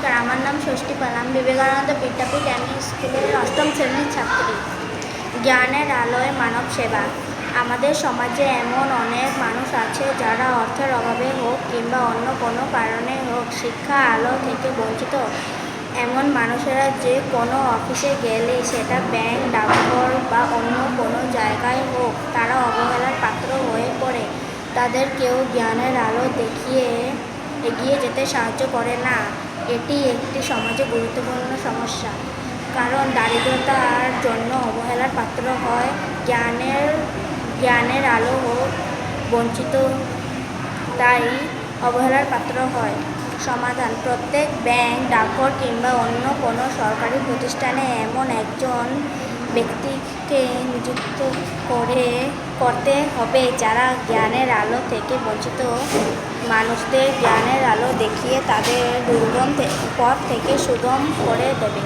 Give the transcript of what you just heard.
নমস্কার, আমার নাম ষষ্ঠী পাল। আমি বিবেকানন্দ বিদ্যাপীঠ এমই স্কুলের অষ্টম শ্রেণীর ছাত্রী। জ্ঞানের আলোয় মানব সেবা। আমাদের সমাজে এমন অনেক মানুষ আছে যারা অর্থের অভাবে হোক কিংবা অন্য কোনো কারণে হোক শিক্ষা আলো থেকে বঞ্চিত। এমন মানুষেরা যে কোনো অফিসে গেলে, সেটা ব্যাংক, ডাকঘর বা অন্য কোনো জায়গায় হোক, তারা অবহেলার পাত্র হয়ে পড়ে। তাদের কেউ জ্ঞানের আলো দেখিয়ে এগিয়ে যেতে সাহায্য করে না। এটি একটি সমাজে গুরুত্বপূর্ণ সমস্যা, কারণ দারিদ্রতার জন্য অবহেলার পাত্র হয়, জ্ঞানের আলো হোক বঞ্চিত, তাই অবহেলার পাত্র হয়। সমাধান: প্রত্যেক ব্যাংক, ডাকঘর কিংবা অন্য কোনো সরকারি প্রতিষ্ঠানে এমন একজন ব্যক্তিকে নিযুক্ত করতে হবে যারা জ্ঞানের আলো থেকে বঞ্চিত মানুষদের জ্ঞানের আলো দেখিয়ে তাদের দুর্গম পথ থেকে সুগম করে দেবে।